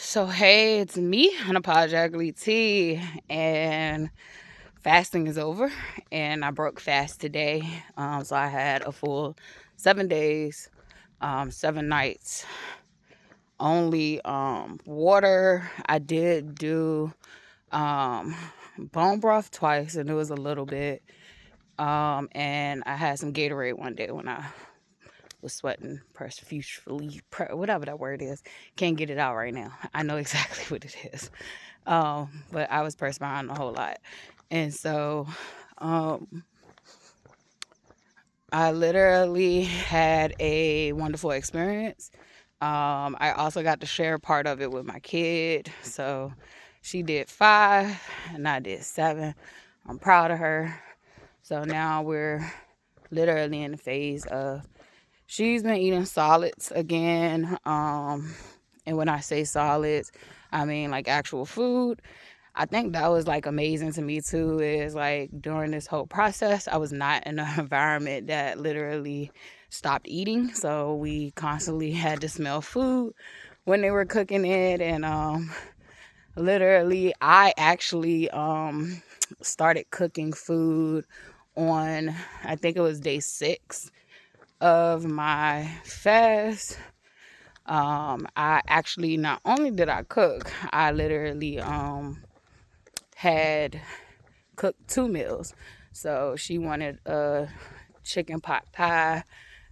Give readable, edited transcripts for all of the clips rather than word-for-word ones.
So hey, it's me, Unapologetically T, and fasting is over, and I broke fast today. So I had a full 7 days, 7 nights, only water. I did do um, bone broth twice, and it was a little bit. And I had some Gatorade one day when I was sweating profusely, whatever that word is. Can't get it out right now. I know exactly what it is. But I was perspiring a whole lot. And so um, I literally had a wonderful experience. I also got to share part of it with my kid. So she did 5 and I did 7. I'm proud of her. So now we're literally in the phase of she's been eating solids again. And when I say solids, I mean like actual food. I think that was like amazing to me too, is like during this whole process, I was not in an environment that literally stopped eating. So we constantly had to smell food when they were cooking it. And literally, I actually started cooking food on, I think it was day 6 of my fast. I actually, not only did I cook, I literally had cooked 2 meals. So she wanted a chicken pot pie,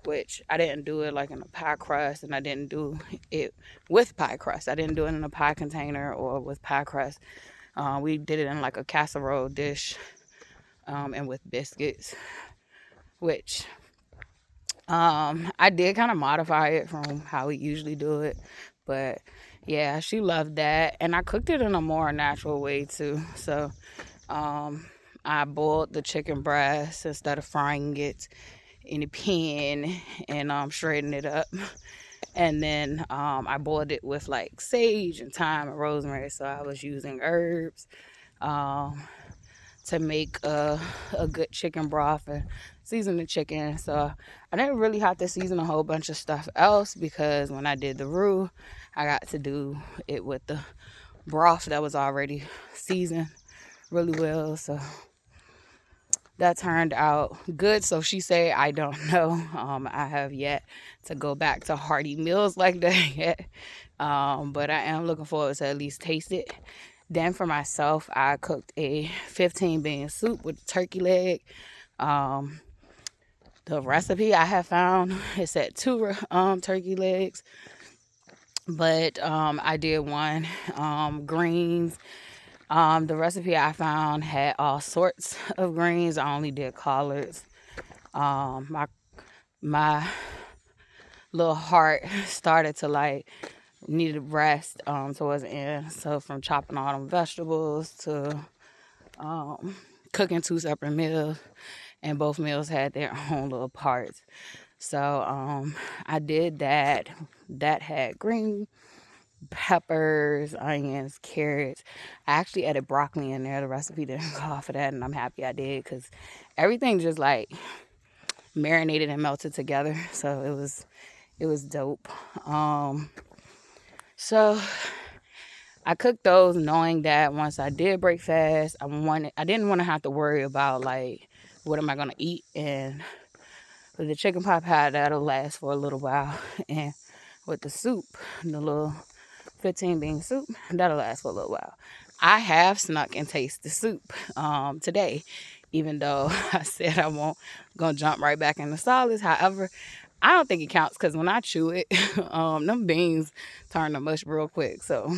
which I didn't do it like in a pie crust, and I didn't do it with pie crust. I didn't do it in a pie container or with pie crust. We did it in like a casserole dish, and with biscuits, which I did kind of modify it from how we usually do it. But yeah, she loved that. And I cooked it in a more natural way too. So I boiled the chicken breast instead of frying it in a pan and shredding it up. And then I boiled it with like sage and thyme and rosemary. So I was using herbs um, to make a good chicken broth and season the chicken. So I didn't really have to season a whole bunch of stuff else because when I did the roux, I got to do it with the broth that was already seasoned really well. So that turned out good. So she said, I don't know. I have yet to go back to hearty meals like that yet. But I am looking forward to at least taste it. Then for myself, I cooked a 15 bean soup with turkey leg. Um, the recipe I have found is at 2 turkey legs, but I did one greens. The recipe I found had all sorts of greens. I only did collards. My little heart started to like needed rest towards the end. So from chopping all them vegetables to cooking 2 separate meals, and both meals had their own little parts. So I did that. That had green peppers, onions, carrots. I actually added broccoli in there. The recipe didn't call for that, and I'm happy I did because everything just like marinated and melted together. So it was dope. So I cooked those knowing that once I did break fast, I didn't want to have to worry about like what am I gonna eat, and with the chicken pot pie that'll last for a little while, and with the soup, the little 15 bean soup, that'll last for a little while. I have snuck and tasted the soup today, even though I said I won't gonna jump right back into solids. However, I don't think it counts because when I chew it, them beans turn to mush real quick. So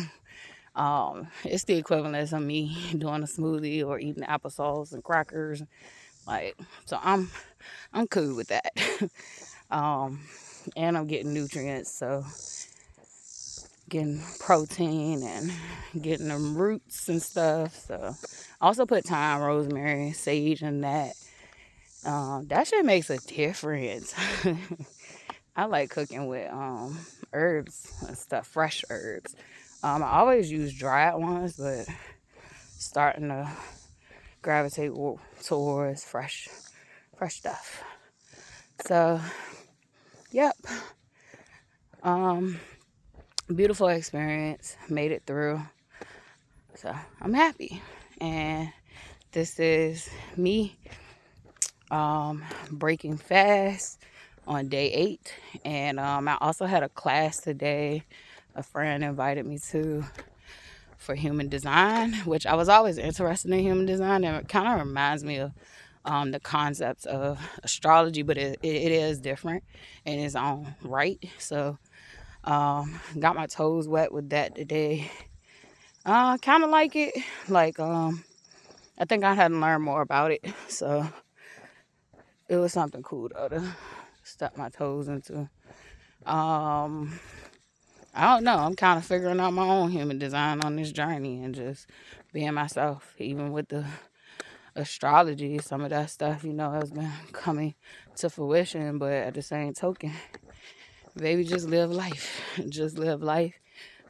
it's the equivalent of me doing a smoothie or eating applesauce and crackers. Like, so I'm cool with that. um, and I'm getting nutrients, so getting protein and getting them roots and stuff. So I also put thyme, rosemary, sage in that. That shit makes a difference. I like cooking with herbs and stuff, fresh herbs. I always use dried ones, but starting to gravitate towards fresh stuff. So, yep. Um, beautiful experience. Made it through. So I'm happy. And this is me breaking fast on day 8. And I also had a class today a friend invited me to for human design, which I was always interested in human design. And it kind of reminds me of the concepts of astrology, but it is different in its own right. So got my toes wet with that today. Kind of like it. Like I think I had to learn more about it. So it was something cool though to step my toes into. Um, I don't know. I'm kind of figuring out my own human design on this journey and just being myself, even with the astrology. Some of that stuff, has been coming to fruition, but at the same token, baby, just live life. Just live life.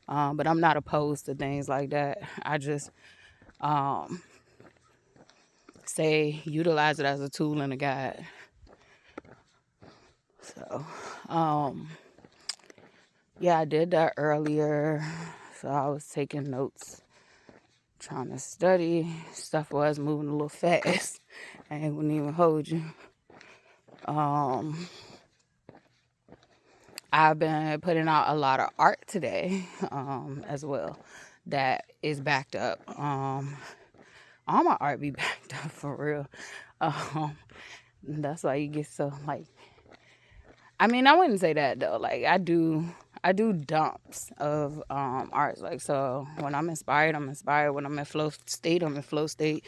But I'm not opposed to things like that. I just say utilize it as a tool and a guide. So, yeah, I did that earlier. So I was taking notes, trying to study. Stuff was moving a little fast. I wouldn't even hold you. I've been putting out a lot of art today as well that is backed up. All my art be backed up for real. That's why you get so like, I mean, I wouldn't say that though. Like I do dumps of art. Like so when I'm inspired, I'm inspired. When I'm in flow state, I'm in flow state.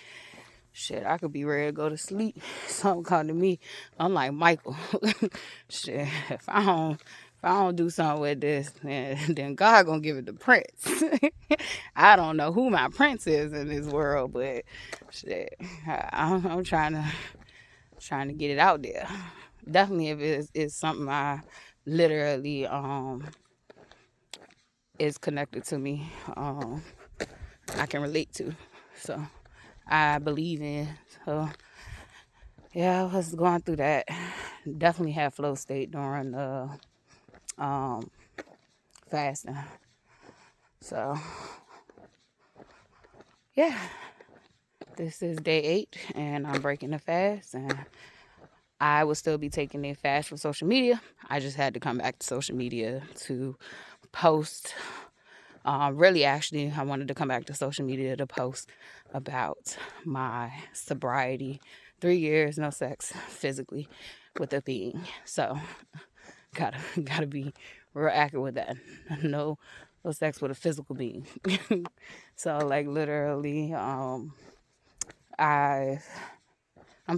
Shit, I could be ready to go to sleep. Something come to me. I'm like Michael. Shit, if I don't do something with this, then God gonna give it to Prince. I don't know who my Prince is in this world, but shit, I'm trying to get it out there. Definitely, if it's something I literally is connected to me, I can relate to. So I believe in. So yeah, I was going through that. Definitely had flow state during the fasting. So yeah, this is day 8 and I'm breaking the fast and I will still be taking the fast from social media. I just had to come back to social media to post. Really, actually, I wanted to come back to social media to post about my sobriety. 3 years, no sex physically with a being. So, gotta be real accurate with that. No sex with a physical being. So, like literally, I'm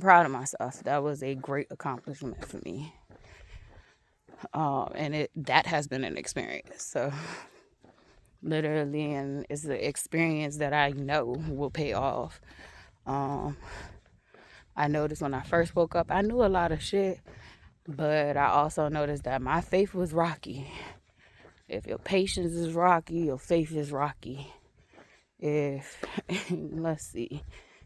proud of myself. That was a great accomplishment for me. And that has been an experience. So literally, and it's an experience that I know will pay off. I noticed when I first woke up, I knew a lot of shit, but I also noticed that my faith was rocky. If your patience is rocky, your faith is rocky. If let's see,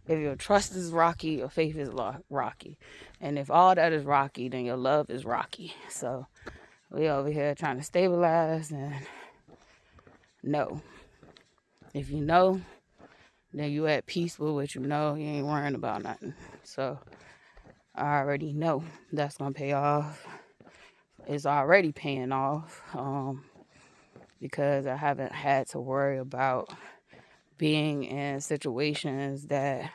if your trust is rocky, your faith is rocky, and if all that is rocky, then your love is rocky. So we over here trying to stabilize and know. If you know, then you at peace with what you know. You ain't worrying about nothing. So I already know that's gonna pay off. It's already paying off because I haven't had to worry about being in situations that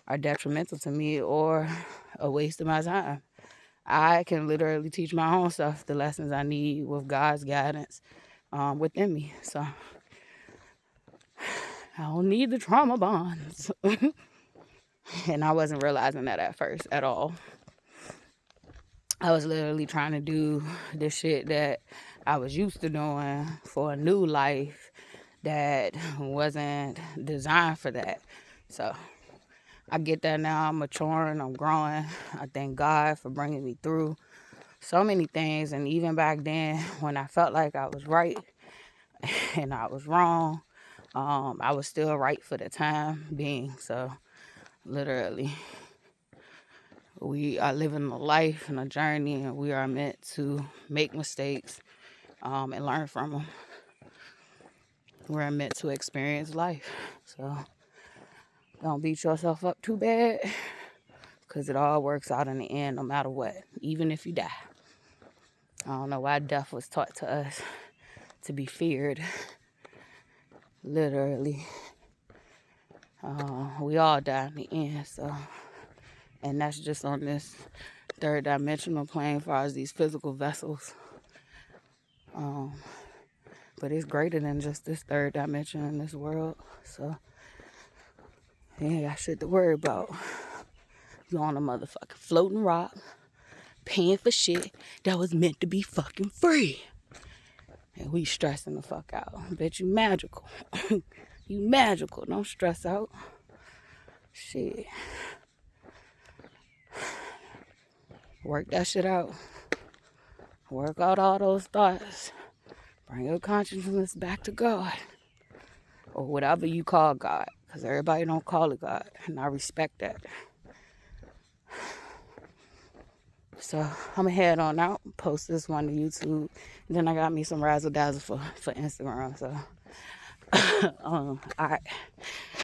are detrimental to me or a waste of my time. I can literally teach my own self the lessons I need with God's guidance within me. So I don't need the trauma bonds. And I wasn't realizing that at first at all. I was literally trying to do the shit that I was used to doing for a new life that wasn't designed for that. So I get that now. I'm maturing. I'm growing. I thank God for bringing me through so many things. And even back then, when I felt like I was right and I was wrong, I was still right for the time being. So literally, we are living a life and a journey, and we are meant to make mistakes and learn from them. We're meant to experience life. So don't beat yourself up too bad, because it all works out in the end no matter what, even if you die. I don't know why death was taught to us to be feared. Literally. We all die in the end, so. And that's just on this third dimensional plane as far as these physical vessels. But it's greater than just this third dimension in this world. So, you ain't got shit to worry about. You on a motherfucking floating rock, paying for shit that was meant to be fucking free. And we stressing the fuck out. I bet you magical. You magical. Don't stress out. Shit. Work that shit out. Work out all those thoughts. Bring your consciousness back to God. Or whatever you call God. Because everybody don't call it God. And I respect that. So I'm going to head on out. Post this one to YouTube. And then I got me some razzle dazzle for Instagram. So, alright.